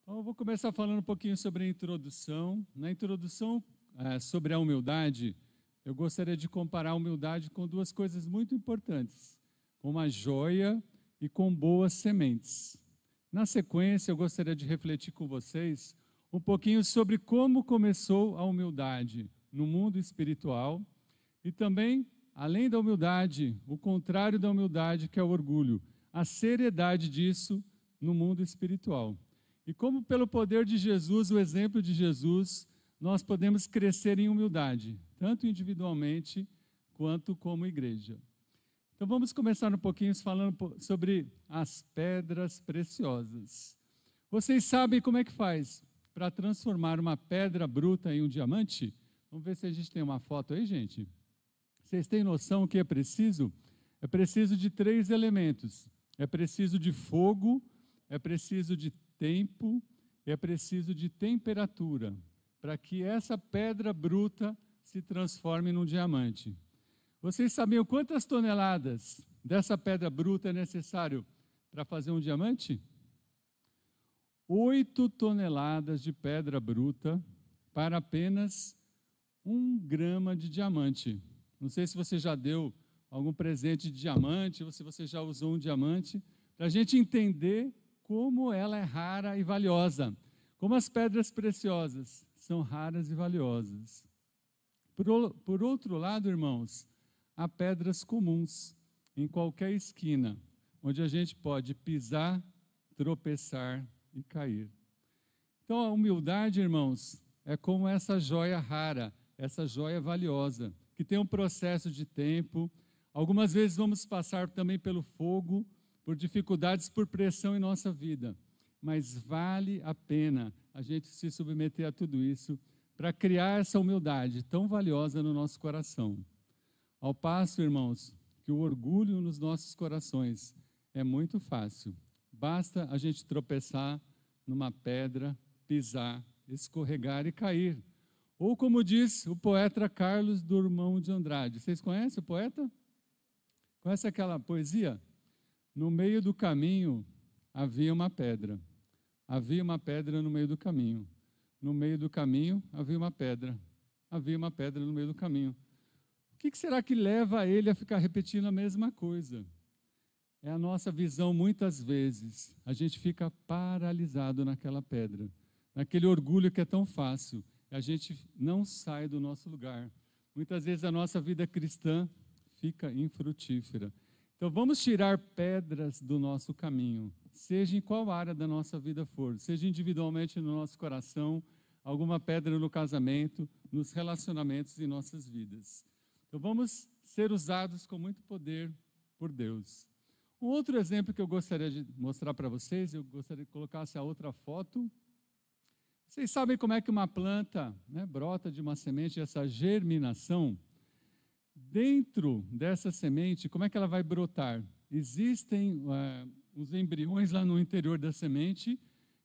Então, eu vou começar falando um pouquinho sobre a introdução. Na introdução sobre a humildade, eu gostaria de comparar a humildade com duas coisas muito importantes, com uma joia e com boas sementes. Na sequência, eu gostaria de refletir com vocês um pouquinho sobre como começou a humildade no mundo espiritual e também, além da humildade, o contrário da humildade, que é o orgulho, a seriedade disso no mundo espiritual. E como pelo poder de Jesus, o exemplo de Jesus, nós podemos crescer em humildade, tanto individualmente quanto como igreja. Então vamos começar um pouquinho falando sobre as pedras preciosas. Vocês sabem como é que faz para transformar uma pedra bruta em um diamante? Vamos ver se a gente tem uma foto aí, gente. Vocês têm noção o que é preciso? É preciso de 3 elementos. É preciso de fogo, é preciso de tempo, é preciso de temperatura, para que essa pedra bruta se transforme num diamante. Vocês sabiam quantas toneladas dessa pedra bruta é necessário para fazer um diamante? 8 toneladas de pedra bruta para apenas 1 grama de diamante. Não sei se você já deu algum presente de diamante, ou se você já usou um diamante, para a gente entender como ela é rara e valiosa, como as pedras preciosas são raras e valiosas. Por outro lado, irmãos, há pedras comuns em qualquer esquina, onde a gente pode pisar, tropeçar e cair. Então, a humildade, irmãos, é como essa joia rara, essa joia valiosa, que tem um processo de tempo. Algumas vezes vamos passar também pelo fogo, por dificuldades, por pressão em nossa vida. Mas vale a pena a gente se submeter a tudo isso para criar essa humildade tão valiosa no nosso coração. Ao passo, irmãos, que o orgulho nos nossos corações é muito fácil. Basta a gente tropeçar numa pedra, pisar, escorregar e cair. Ou como diz o poeta Carlos Drummond de Andrade. Vocês conhecem o poeta? Conhece aquela poesia? No meio do caminho havia uma pedra. Havia uma pedra no meio do caminho. No meio do caminho havia uma pedra. Havia uma pedra no meio do caminho. O que será que leva ele a ficar repetindo a mesma coisa? É a nossa visão, muitas vezes. A gente fica paralisado naquela pedra, naquele orgulho que é tão fácil. A gente não sai do nosso lugar. Muitas vezes a nossa vida cristã fica infrutífera. Então vamos tirar pedras do nosso caminho, seja em qual área da nossa vida for, seja individualmente no nosso coração, alguma pedra no casamento, nos relacionamentos em nossas vidas. Então vamos ser usados com muito poder por Deus. Um outro exemplo que eu gostaria de mostrar para vocês, eu gostaria que colocasse a outra foto. Vocês sabem como é que uma planta, brota de uma semente, essa germinação? Dentro dessa semente, como é que ela vai brotar? Existem os embriões lá no interior da semente,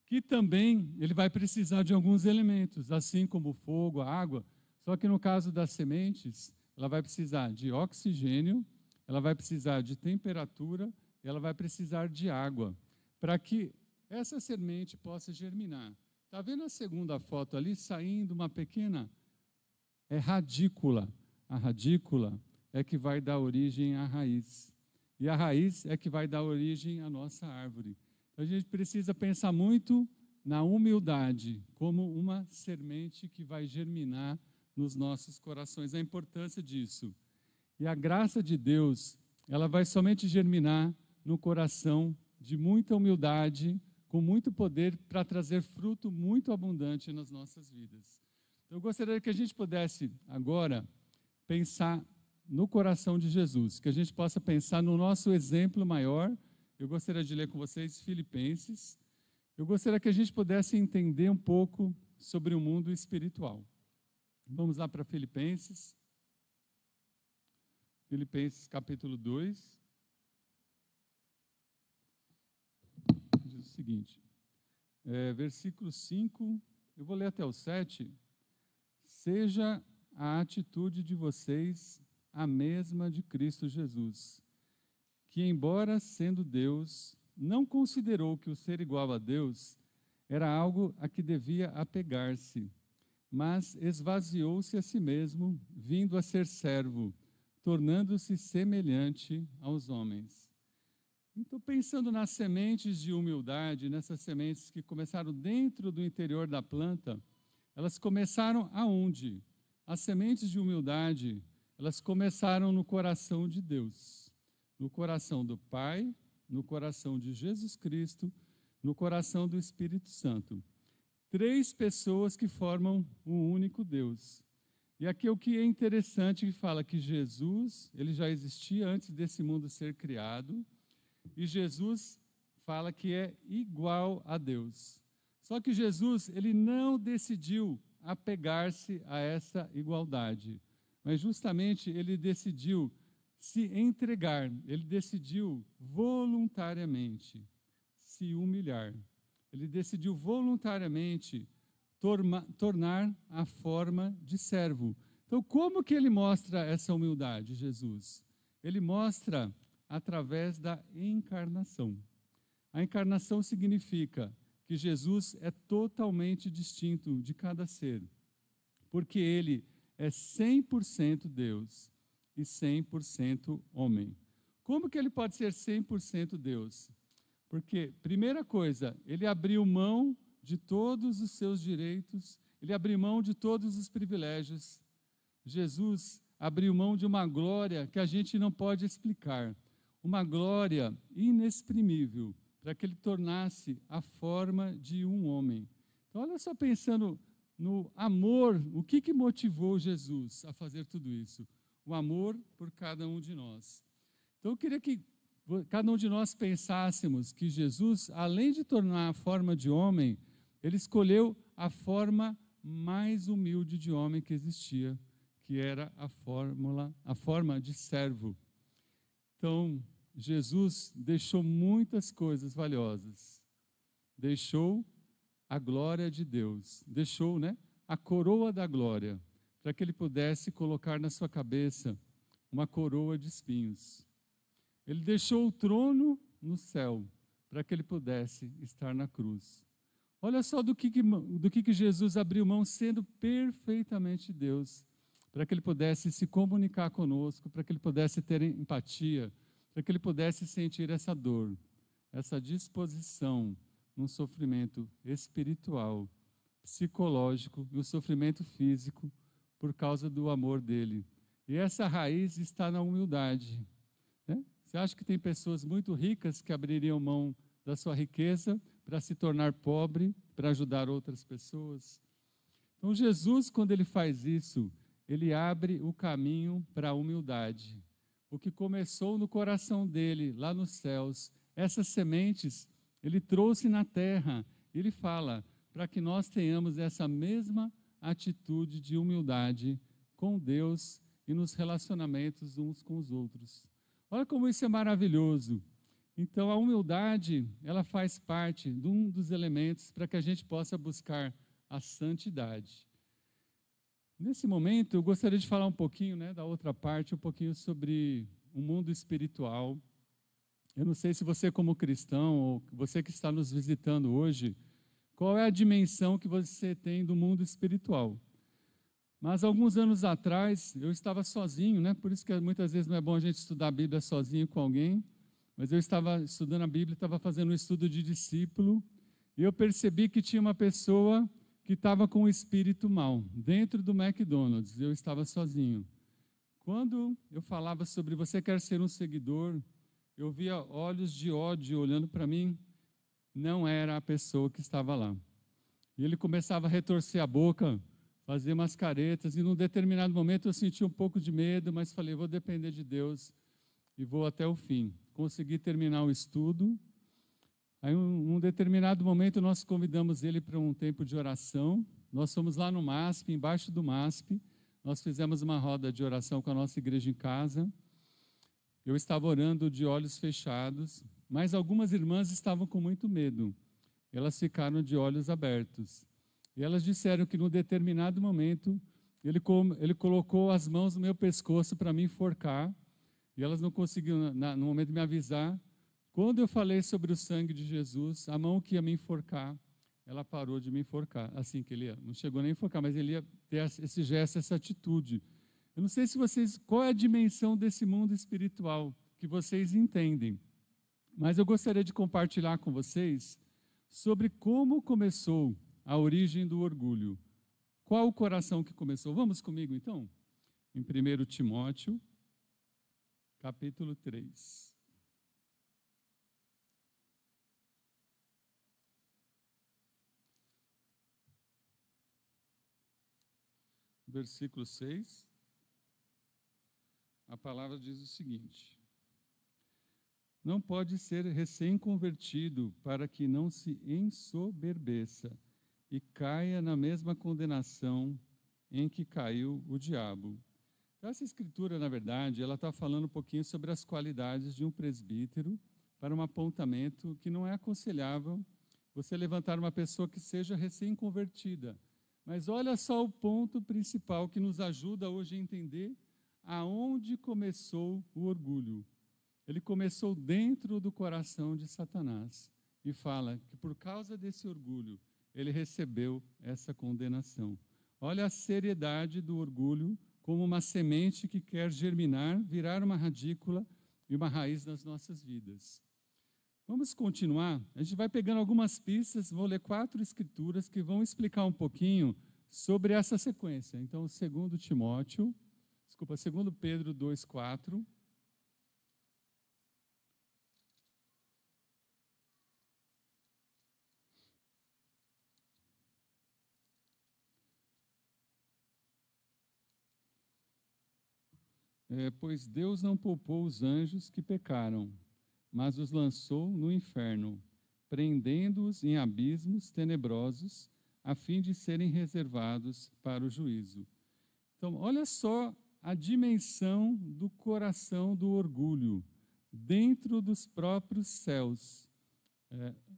que também ele vai precisar de alguns elementos, assim como o fogo, a água. Só que no caso das sementes, ela vai precisar de oxigênio, ela vai precisar de temperatura, ela vai precisar de água, para que essa semente possa germinar. Está vendo a segunda foto ali, saindo uma pequena radícula. A radícula é que vai dar origem à raiz. E a raiz é que vai dar origem à nossa árvore. Então, a gente precisa pensar muito na humildade, como uma semente que vai germinar nos nossos corações. A importância disso. E a graça de Deus, ela vai somente germinar no coração de muita humildade, com muito poder, para trazer fruto muito abundante nas nossas vidas. Então, eu gostaria que a gente pudesse agora pensar no coração de Jesus, que a gente possa pensar no nosso exemplo maior. Eu gostaria de ler com vocês Filipenses. Eu gostaria que a gente pudesse entender um pouco sobre o mundo espiritual. Vamos lá para Filipenses. Filipenses capítulo 2. Diz o seguinte, versículo 5, eu vou ler até o 7. Seja a atitude de vocês a mesma de Cristo Jesus, que, embora sendo Deus, não considerou que o ser igual a Deus era algo a que devia apegar-se, mas esvaziou-se a si mesmo, vindo a ser servo, tornando-se semelhante aos homens. Então, pensando nas sementes de humildade, nessas sementes que começaram dentro do interior da planta, elas começaram aonde? As sementes de humildade, elas começaram no coração de Deus, no coração do Pai, no coração de Jesus Cristo, no coração do Espírito Santo. 3 pessoas que formam um único Deus. E aqui o que é interessante que fala que Jesus, ele já existia antes desse mundo ser criado, e Jesus fala que é igual a Deus. Só que Jesus, ele não decidiu apegar-se a essa igualdade, mas justamente ele decidiu se entregar, ele decidiu voluntariamente se humilhar. Ele decidiu voluntariamente tornar a forma de servo. Então, como que ele mostra essa humildade, Jesus? Ele mostra através da encarnação. A encarnação significa que Jesus é totalmente distinto de cada ser, porque ele é 100% Deus e 100% homem. Como que ele pode ser 100% Deus? Porque, primeira coisa, ele abriu mão de todos os seus direitos, ele abriu mão de todos os privilégios. Jesus abriu mão de uma glória que a gente não pode explicar, uma glória inexprimível, para que ele tornasse a forma de um homem. Então, olha só, pensando no amor, o que motivou Jesus a fazer tudo isso? O amor por cada um de nós. Então, eu queria que cada um de nós pensássemos que Jesus, além de tornar a forma de homem, ele escolheu a forma mais humilde de homem que existia, que era a forma de servo. Então, Jesus deixou muitas coisas valiosas. Deixou a glória de Deus, deixou, a coroa da glória, para que ele pudesse colocar na sua cabeça uma coroa de espinhos. Ele deixou o trono no céu, para que ele pudesse estar na cruz. Olha só do que Jesus abriu mão, sendo perfeitamente Deus, para que ele pudesse se comunicar conosco, para que ele pudesse ter empatia, para que ele pudesse sentir essa dor, essa disposição num sofrimento espiritual, psicológico e o sofrimento físico por causa do amor dele. E essa raiz está na humildade. Você acha que tem pessoas muito ricas que abririam mão da sua riqueza para se tornar pobre, para ajudar outras pessoas? Então, Jesus, quando ele faz isso, ele abre o caminho para a humildade. O que começou no coração dele, lá nos céus, essas sementes, ele trouxe na terra. Ele fala para que nós tenhamos essa mesma atitude de humildade com Deus e nos relacionamentos uns com os outros. Olha como isso é maravilhoso. Então, a humildade, ela faz parte de um dos elementos para que a gente possa buscar a santidade. Nesse momento, eu gostaria de falar um pouquinho, da outra parte, um pouquinho sobre o mundo espiritual. Eu não sei se você, como cristão, ou você que está nos visitando hoje, qual é a dimensão que você tem do mundo espiritual. Mas, alguns anos atrás, eu estava sozinho, por isso que muitas vezes não é bom a gente estudar a Bíblia sozinho com alguém, mas eu estava estudando a Bíblia, estava fazendo um estudo de discípulo, e eu percebi que tinha uma pessoa que estava com um espírito mau, dentro do McDonald's, eu estava sozinho. Quando eu falava sobre você quer ser um seguidor, eu via olhos de ódio olhando para mim, não era a pessoa que estava lá. E ele começava a retorcer a boca, fazer umas caretas, e num determinado momento eu senti um pouco de medo, mas falei, vou depender de Deus e vou até o fim. Consegui terminar o estudo. Aí, num determinado momento, nós convidamos ele para um tempo de oração. Nós fomos lá no MASP, embaixo do MASP, nós fizemos uma roda de oração com a nossa igreja em casa. Eu estava orando de olhos fechados, mas algumas irmãs estavam com muito medo. Elas ficaram de olhos abertos. E elas disseram que, num determinado momento, ele colocou as mãos no meu pescoço para me enforcar, e elas não conseguiram, no momento, me avisar. Quando eu falei sobre o sangue de Jesus, a mão que ia me enforcar, ela parou de me enforcar. Assim que ele ia, não chegou nem a enforcar, mas ele ia ter esse gesto, essa atitude. Eu não sei se vocês, qual é a dimensão desse mundo espiritual que vocês entendem, mas eu gostaria de compartilhar com vocês sobre como começou a origem do orgulho. Qual o coração que começou? Vamos comigo, então? Em 1 Timóteo, capítulo 3. Versículo 6. A palavra diz o seguinte: não pode ser recém-convertido para que não se ensoberbeça e caia na mesma condenação em que caiu o diabo. Então, essa escritura, na verdade, ela está falando um pouquinho sobre as qualidades de um presbítero para um apontamento que não é aconselhável você levantar uma pessoa que seja recém-convertida. Mas olha só o ponto principal que nos ajuda hoje a entender aonde começou o orgulho. Ele começou dentro do coração de Satanás e fala que por causa desse orgulho ele recebeu essa condenação. Olha a seriedade do orgulho como uma semente que quer germinar, virar uma radícula e uma raiz nas nossas vidas. Vamos continuar? A gente vai pegando algumas pistas, vou ler 4 escrituras que vão explicar um pouquinho sobre essa sequência. Então, 2 Pedro 2,4. Pois Deus não poupou os anjos que pecaram, mas os lançou no inferno, prendendo-os em abismos tenebrosos, a fim de serem reservados para o juízo. Então, olha só a dimensão do coração do orgulho, dentro dos próprios céus.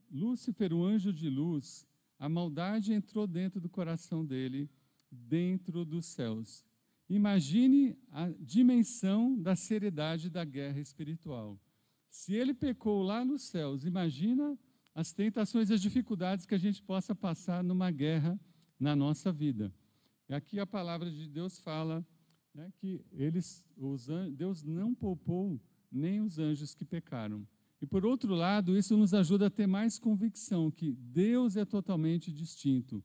Lúcifer, o anjo de luz, a maldade entrou dentro do coração dele, dentro dos céus. Imagine a dimensão da seriedade da guerra espiritual. Se ele pecou lá nos céus, imagina as tentações e as dificuldades que a gente possa passar numa guerra na nossa vida. E aqui a palavra de Deus fala, né, que Deus não poupou nem os anjos que pecaram. E por outro lado, isso nos ajuda a ter mais convicção que Deus é totalmente distinto.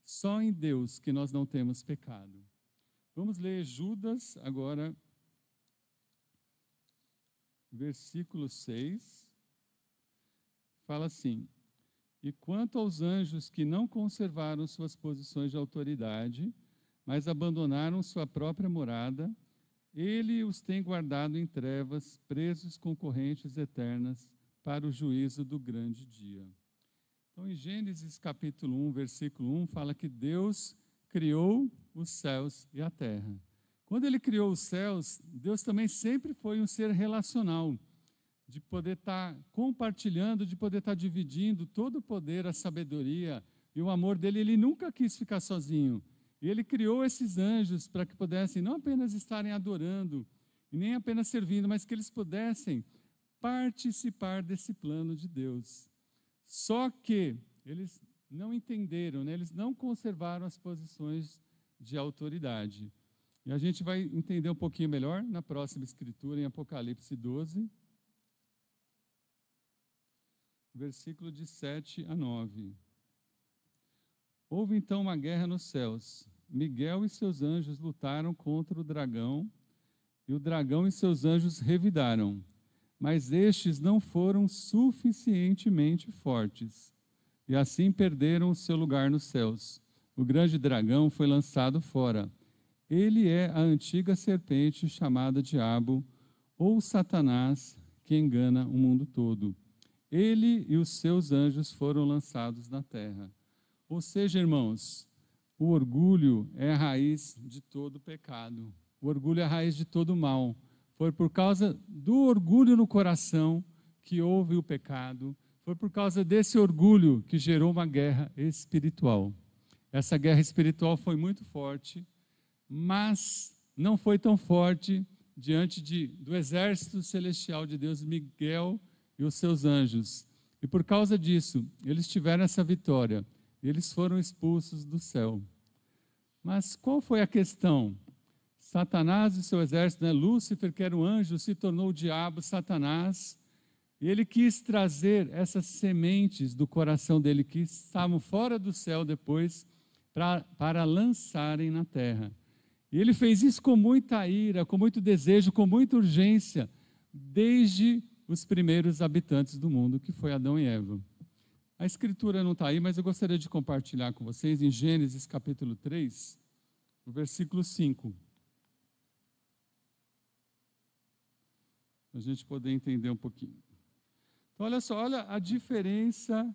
Só em Deus que nós não temos pecado. Vamos ler Judas agora, versículo 6. Fala assim: e quanto aos anjos que não conservaram suas posições de autoridade, mas abandonaram sua própria morada, ele os tem guardado em trevas, presos com correntes eternas, para o juízo do grande dia. Então, em Gênesis capítulo 1, versículo 1, fala que Deus criou os céus e a terra. Quando ele criou os céus, Deus também sempre foi um ser relacional, de poder estar compartilhando, de poder estar dividindo todo o poder, a sabedoria e o amor dele. Ele nunca quis ficar sozinho. E ele criou esses anjos para que pudessem não apenas estarem adorando, e nem apenas servindo, mas que eles pudessem participar desse plano de Deus. Só que eles não entenderam, né? Eles não conservaram as posições de autoridade. E a gente vai entender um pouquinho melhor na próxima escritura, em Apocalipse 12, versículo de 7 a 9. Houve então uma guerra nos céus. Miguel e seus anjos lutaram contra o dragão, e o dragão e seus anjos revidaram. Mas estes não foram suficientemente fortes, e assim perderam o seu lugar nos céus. O grande dragão foi lançado fora. Ele é a antiga serpente chamada Diabo, ou Satanás, que engana o mundo todo. Ele e os seus anjos foram lançados na terra. Ou seja, irmãos, o orgulho é a raiz de todo pecado. O orgulho é a raiz de todo mal. Foi por causa do orgulho no coração que houve o pecado. Foi por causa desse orgulho que gerou uma guerra espiritual. Essa guerra espiritual foi muito forte, mas não foi tão forte diante do exército celestial de Deus, Miguel e os seus anjos. E por causa disso, eles tiveram essa vitória. e eles foram expulsos do céu. Mas qual foi a questão? Satanás e seu exército, né? Lúcifer, que era um anjo, se tornou o diabo, Satanás, e ele quis trazer essas sementes do coração dele, que estavam fora do céu depois, para lançarem na terra. E ele fez isso com muita ira, com muito desejo, com muita urgência, desde os primeiros habitantes do mundo, que foi Adão e Eva. A escritura não está aí, mas eu gostaria de compartilhar com vocês em Gênesis capítulo 3, no versículo 5. Para a gente poder entender um pouquinho. Então, olha só, olha a diferença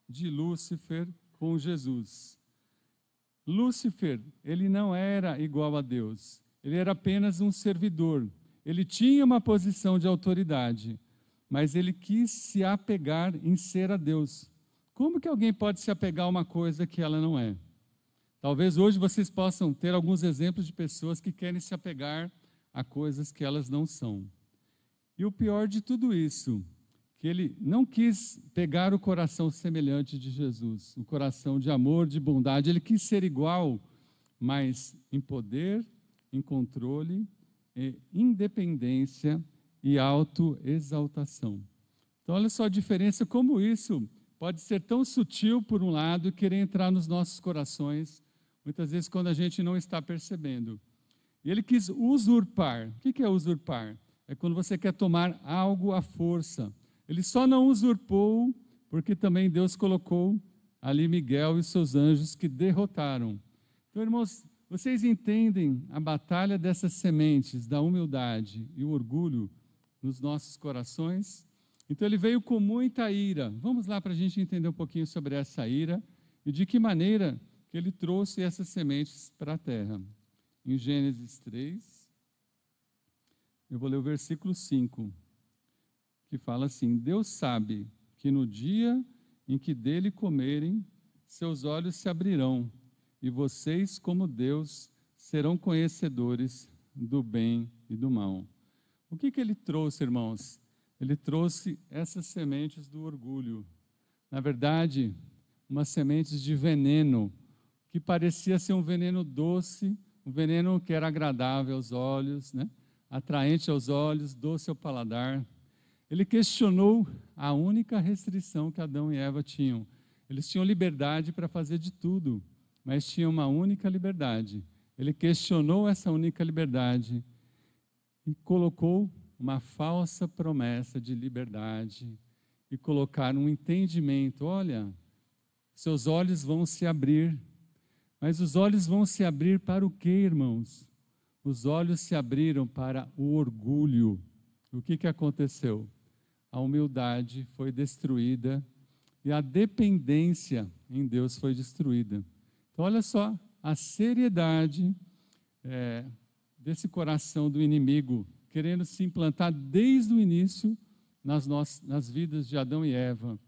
de Lúcifer com Jesus. Lúcifer, ele não era igual a Deus, ele era apenas um servidor. Ele tinha uma posição de autoridade, mas ele quis se apegar em ser a Deus. Como que alguém pode se apegar a uma coisa que ela não é? Talvez hoje vocês possam ter alguns exemplos de pessoas que querem se apegar a coisas que elas não são. E o pior de tudo isso, que ele não quis pegar o coração semelhante de Jesus, o coração de amor, de bondade. Ele quis ser igual, mas em poder, em controle, em independência e autoexaltação. Então, olha só a diferença, como isso pode ser tão sutil por um lado e querer entrar nos nossos corações, muitas vezes quando a gente não está percebendo. E ele quis usurpar. O que é usurpar? É quando você quer tomar algo à força. Ele só não usurpou, porque também Deus colocou ali Miguel e seus anjos que derrotaram. Então, irmãos, vocês entendem a batalha dessas sementes, da humildade e o orgulho nos nossos corações? Então, ele veio com muita ira. Vamos lá para a gente entender um pouquinho sobre essa ira e de que maneira que ele trouxe essas sementes para a terra. Em Gênesis 3, eu vou ler o versículo 5. Que fala assim: Deus sabe que no dia em que dele comerem, seus olhos se abrirão, e vocês, como Deus, serão conhecedores do bem e do mal. O que ele trouxe, irmãos? Ele trouxe essas sementes do orgulho. Na verdade, umas sementes de veneno, que parecia ser um veneno doce, um veneno que era agradável aos olhos, né? Atraente aos olhos, doce ao paladar. Ele questionou a única restrição que Adão e Eva tinham. Eles tinham liberdade para fazer de tudo, mas tinham uma única liberdade. Ele questionou essa única liberdade e colocou uma falsa promessa de liberdade e colocar um entendimento. Olha, seus olhos vão se abrir, mas os olhos vão se abrir para o quê, irmãos? Os olhos se abriram para o orgulho. O que aconteceu? A humildade foi destruída e a dependência em Deus foi destruída. Então, olha só a seriedade desse coração do inimigo, querendo se implantar desde o início nas vidas de Adão e Eva.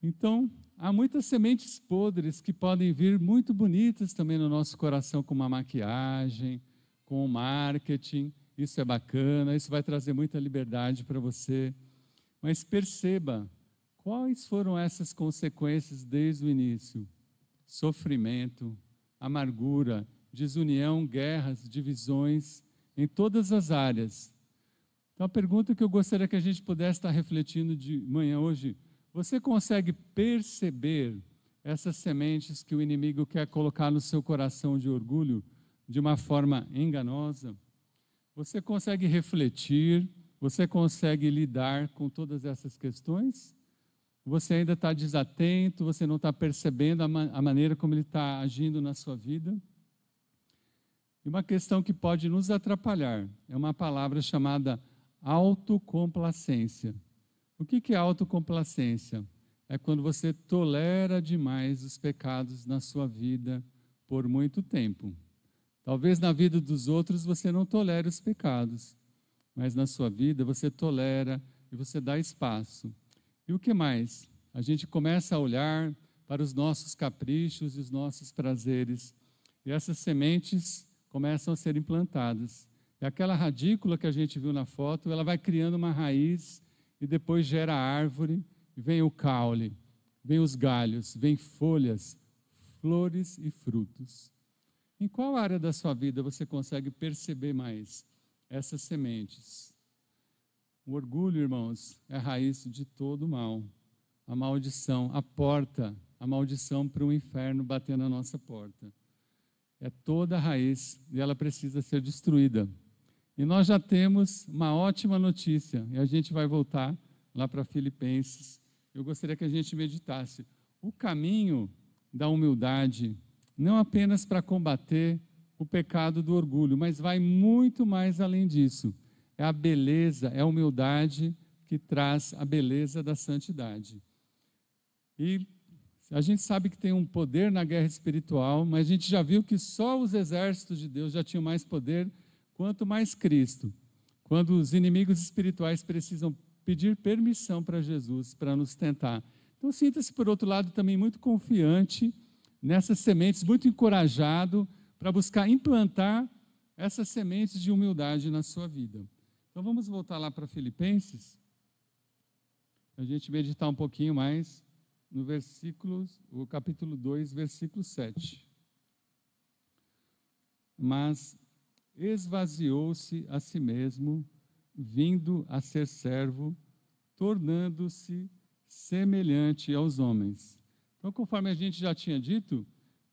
Então, há muitas sementes podres que podem vir muito bonitas também no nosso coração, com uma maquiagem, com o marketing. Isso é bacana, isso vai trazer muita liberdade para você. Mas perceba, quais foram essas consequências desde o início? Sofrimento, amargura, desunião, guerras, divisões, em todas as áreas. Então, a pergunta que eu gostaria que a gente pudesse estar refletindo de manhã hoje: você consegue perceber essas sementes que o inimigo quer colocar no seu coração de orgulho de uma forma enganosa? Você consegue refletir? Você consegue lidar com todas essas questões? Você ainda está desatento? Você não está percebendo a maneira como ele está agindo na sua vida? E uma questão que pode nos atrapalhar é uma palavra chamada autocomplacência. O que é autocomplacência? É quando você tolera demais os pecados na sua vida por muito tempo. Talvez na vida dos outros você não tolere os pecados, mas na sua vida você tolera e você dá espaço. E o que mais? A gente começa a olhar para os nossos caprichos e os nossos prazeres, e essas sementes começam a ser implantadas. E aquela radícula que a gente viu na foto, ela vai criando uma raiz e depois gera árvore e vem o caule. vem os galhos, vem folhas, flores e frutos. Em qual área da sua vida você consegue perceber mais essas sementes? O orgulho, irmãos, é a raiz de todo o mal. A maldição, a porta, a maldição para o inferno bater na nossa porta. É toda a raiz e ela precisa ser destruída. E nós já temos uma ótima notícia, e a gente vai voltar lá para Filipenses. Eu gostaria que a gente meditasse. O caminho da humildade, não apenas para combater o pecado do orgulho, mas vai muito mais além disso. É a beleza, é a humildade que traz a beleza da santidade. E a gente sabe que tem um poder na guerra espiritual, mas a gente já viu que só os exércitos de Deus já tinham mais poder, quanto mais Cristo. Quando os inimigos espirituais precisam pedir permissão para Jesus, para nos tentar. Então sinta-se, por outro lado, também muito confiante nessas sementes, muito encorajado para buscar implantar essas sementes de humildade na sua vida. Então vamos voltar lá para Filipenses, a gente meditar um pouquinho mais no o capítulo 2, versículo 7. Mas esvaziou-se a si mesmo, vindo a ser servo, tornando-se semelhante aos homens. Então, conforme a gente já tinha dito,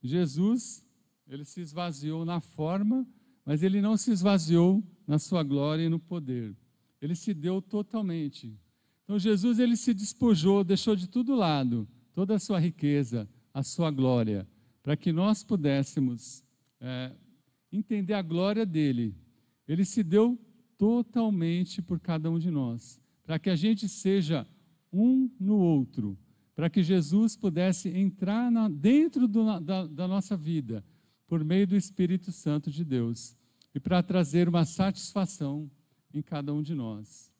Jesus, ele se esvaziou na forma, mas ele não se esvaziou na sua glória e no poder. Ele se deu totalmente. Então, Jesus, ele se despojou, deixou de todo lado, toda a sua riqueza, a sua glória, para que nós pudéssemos entender a glória dele. Ele se deu totalmente por cada um de nós, para que a gente seja um no outro, para que Jesus pudesse entrar dentro da nossa vida, por meio do Espírito Santo de Deus, e para trazer uma satisfação em cada um de nós.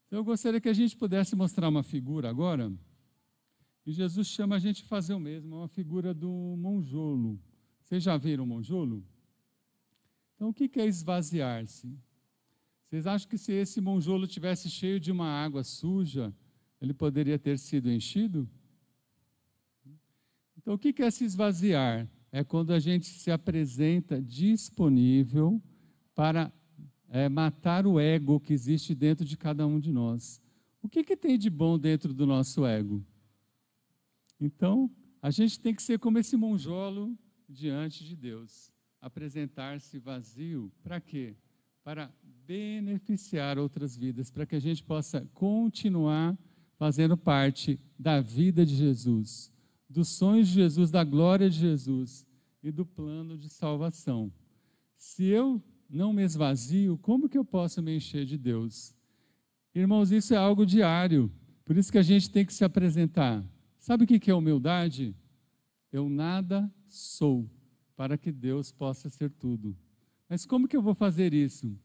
Então, eu gostaria que a gente pudesse mostrar uma figura agora, e Jesus chama a gente a fazer o mesmo, uma figura do monjolo. Vocês já viram o monjolo? Então, o que é esvaziar-se? Vocês acham que se esse monjolo tivesse cheio de uma água suja, ele poderia ter sido enchido? Então, o que é se esvaziar? É quando a gente se apresenta disponível para matar o ego que existe dentro de cada um de nós. O que tem de bom dentro do nosso ego? Então, a gente tem que ser como esse monjolo diante de Deus. Apresentar-se vazio, para quê? Para beneficiar outras vidas, para que a gente possa continuar fazendo parte da vida de Jesus, dos sonhos de Jesus, da glória de Jesus e do plano de salvação. Se eu não me esvazio, como que eu posso me encher de Deus? Irmãos, isso é algo diário, por isso que a gente tem que se apresentar. Sabe o que é humildade? Eu nada sou, para que Deus possa ser tudo. Mas como que eu vou fazer isso?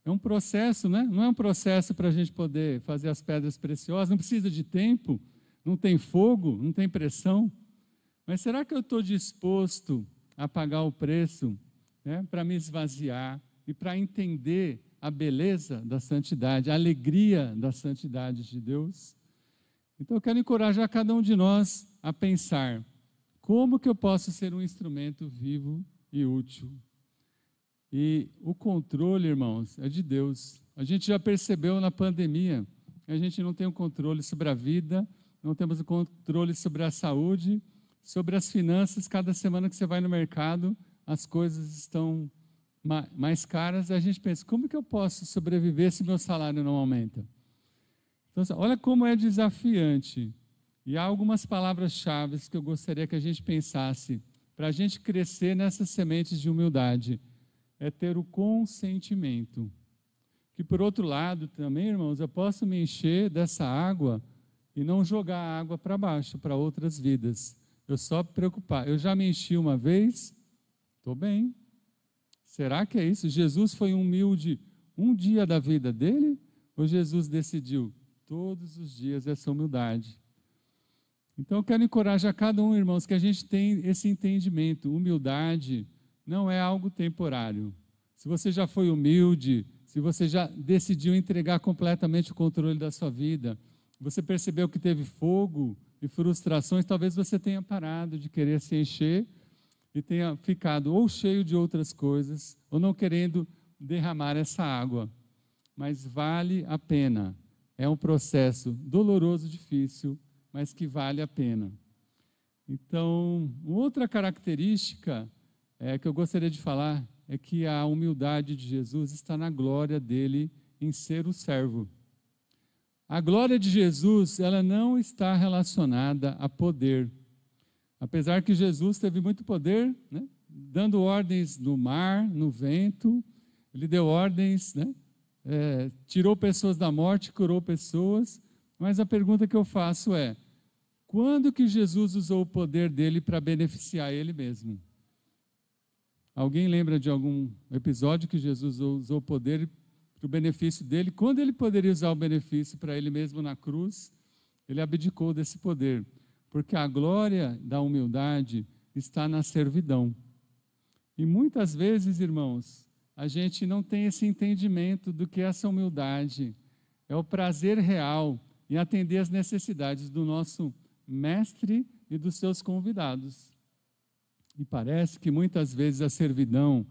É um processo, né? Não é um processo para a gente poder fazer as pedras preciosas, não precisa de tempo, não tem fogo, não tem pressão. Mas será que eu estou disposto a pagar o preço, né, para me esvaziar e para entender a beleza da santidade, a alegria da santidade de Deus? Então eu quero encorajar cada um de nós a pensar, como que eu posso ser um instrumento vivo e útil? E o controle, irmãos, é de Deus. A gente já percebeu na pandemia, a gente não tem o controle sobre a vida, não temos o controle sobre a saúde, sobre as finanças. Cada semana que você vai no mercado, as coisas estão mais caras, e a gente pensa, como que eu posso sobreviver se meu salário não aumenta? Então, olha como é desafiante. E há algumas palavras-chave que eu gostaria que a gente pensasse, para a gente crescer nessas sementes de humildade. É ter o consentimento. Que, por outro lado, também, irmãos, eu posso me encher dessa água e não jogar a água para baixo, para outras vidas. Eu só me preocupar. Eu já me enchi uma vez, estou bem. Será que é isso? Jesus foi humilde um dia da vida dele? Ou Jesus decidiu todos os dias essa humildade? Então, eu quero encorajar cada um, irmãos, que a gente tem esse entendimento. Humildade não é algo temporário. Se você já foi humilde, se você já decidiu entregar completamente o controle da sua vida, você percebeu que teve fogo e frustrações, talvez você tenha parado de querer se encher e tenha ficado ou cheio de outras coisas, ou não querendo derramar essa água. Mas vale a pena. É um processo doloroso, difícil, mas que vale a pena. Então, outra característica que eu gostaria de falar é que a humildade de Jesus está na glória dele em ser o servo. A glória de Jesus, ela não está relacionada a poder. Apesar que Jesus teve muito poder, né, dando ordens no mar, no vento, ele deu ordens, né, tirou pessoas da morte, curou pessoas, mas a pergunta que eu faço é, quando que Jesus usou o poder dele para beneficiar ele mesmo? Alguém lembra de algum episódio que Jesus usou o poder para o benefício dele? Quando ele poderia usar o benefício para ele mesmo na cruz, ele abdicou desse poder, porque a glória da humildade está na servidão. E muitas vezes, irmãos, a gente não tem esse entendimento do que essa humildade é o prazer real em atender às necessidades do nosso mestre e dos seus convidados. E parece que muitas vezes a servidão,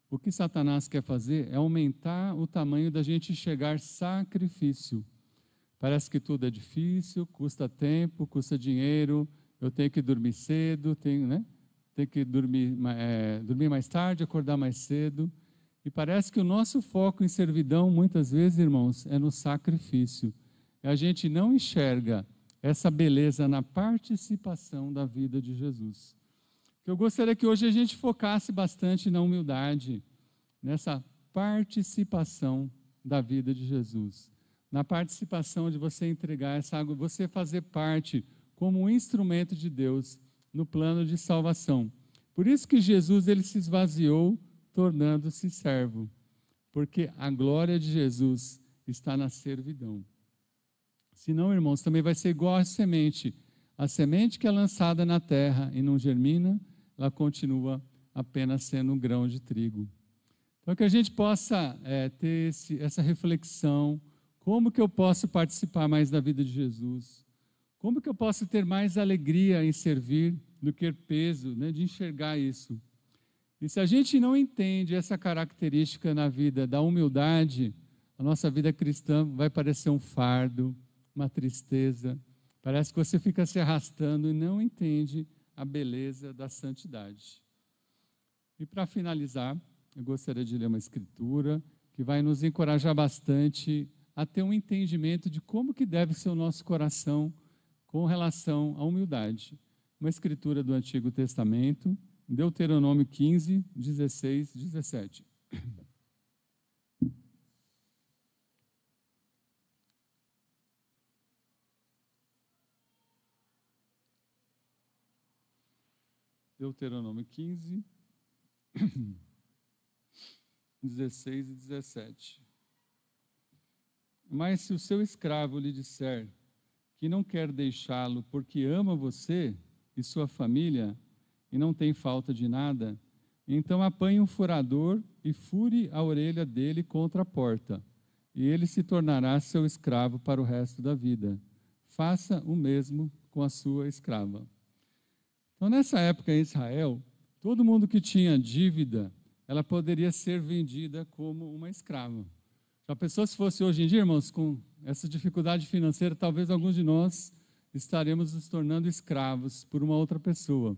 o que Satanás quer fazer é aumentar o tamanho da gente chegar sacrifício. Parece que tudo é difícil, custa tempo, custa dinheiro, eu tenho que dormir cedo, tenho que dormir mais tarde, acordar mais cedo. E parece que o nosso foco em servidão, muitas vezes, irmãos, é no sacrifício. E a gente não enxerga essa beleza na participação da vida de Jesus. Eu gostaria que hoje a gente focasse bastante na humildade, nessa participação da vida de Jesus. Na participação de você entregar essa água, você fazer parte como um instrumento de Deus no plano de salvação. Por isso que Jesus ele se esvaziou, tornando-se servo, porque a glória de Jesus está na servidão. Senão, irmãos, também vai ser igual a semente. A semente que é lançada na terra e não germina, ela continua apenas sendo um grão de trigo. Então, que a gente possa ter essa reflexão, como que eu posso participar mais da vida de Jesus? Como que eu posso ter mais alegria em servir do que peso, né, de enxergar isso? E se a gente não entende essa característica na vida da humildade, a nossa vida cristã vai parecer um fardo, uma tristeza. Parece que você fica se arrastando e não entende a beleza da santidade. E para finalizar, eu gostaria de ler uma escritura que vai nos encorajar bastante a ter um entendimento de como que deve ser o nosso coração com relação à humildade. Uma escritura do Antigo Testamento, Deuteronômio 15, 16, 17. Deuteronômio 15, 16 e 17. Mas se o seu escravo lhe disser que não quer deixá-lo porque ama você e sua família e não tem falta de nada, então apanhe um furador e fure a orelha dele contra a porta, e ele se tornará seu escravo para o resto da vida. Faça o mesmo com a sua escrava. Então, nessa época em Israel, todo mundo que tinha dívida, ela poderia ser vendida como uma escrava. Já pensou se fosse hoje em dia, irmãos, com essa dificuldade financeira, talvez alguns de nós estaremos nos tornando escravos por uma outra pessoa.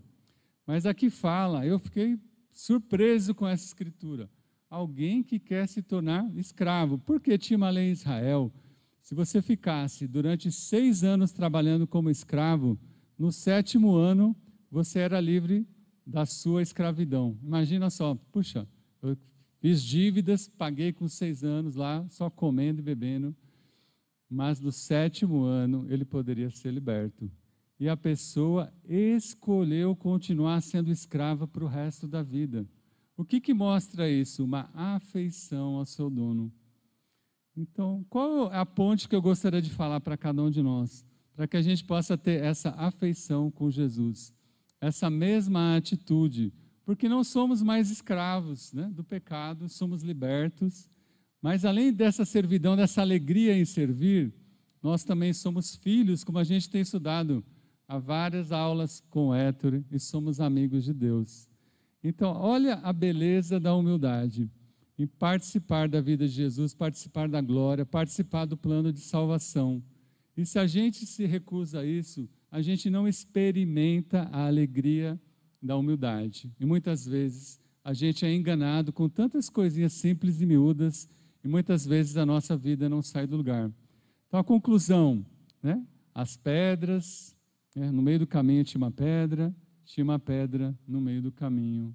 Mas aqui fala, eu fiquei surpreso com essa escritura. Alguém que quer se tornar escravo. Porque tinha uma lei em Israel, se você ficasse durante 6 anos trabalhando como escravo, no 7º ano você era livre da sua escravidão. Imagina só, puxa, eu fiz dívidas, paguei com 6 anos lá, só comendo e bebendo, mas no 7º ano ele poderia ser liberto. E a pessoa escolheu continuar sendo escrava para o resto da vida. O que mostra isso? Uma afeição ao seu dono. Então, qual é a ponte que eu gostaria de falar para cada um de nós? Para que a gente possa ter essa afeição com Jesus, essa mesma atitude, porque não somos mais escravos, né, do pecado, somos libertos, mas além dessa servidão, dessa alegria em servir, nós também somos filhos, como a gente tem estudado há várias aulas com o Héctor e somos amigos de Deus. Então, olha a beleza da humildade em participar da vida de Jesus, participar da glória, participar do plano de salvação. E se a gente se recusa a isso, a gente não experimenta a alegria da humildade. E muitas vezes a gente é enganado com tantas coisinhas simples e miúdas, e muitas vezes a nossa vida não sai do lugar. Então, a conclusão, né? As pedras, né? No meio do caminho tinha uma pedra no meio do caminho.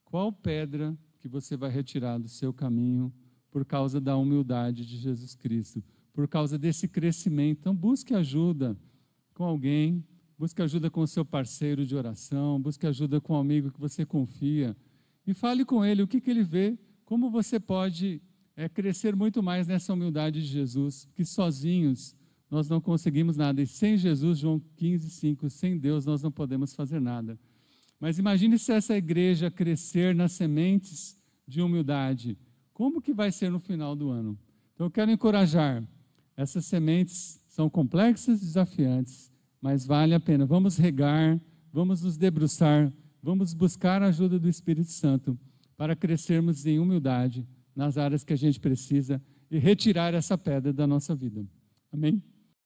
Qual pedra que você vai retirar do seu caminho por causa da humildade de Jesus Cristo, por causa desse crescimento? Então, busque ajuda com alguém, busque ajuda com o seu parceiro de oração, busque ajuda com um amigo que você confia e fale com ele o que ele vê, como você pode crescer muito mais nessa humildade de Jesus, porque sozinhos nós não conseguimos nada, e sem Jesus, João 15:5, sem Deus nós não podemos fazer nada. Mas imagine se essa igreja crescer nas sementes de humildade, como que vai ser no final do ano? Então eu quero encorajar, essas sementes são complexas e desafiantes, mas vale a pena. Vamos regar, vamos nos debruçar, vamos buscar a ajuda do Espírito Santo para crescermos em humildade nas áreas que a gente precisa e retirar essa pedra da nossa vida. Amém?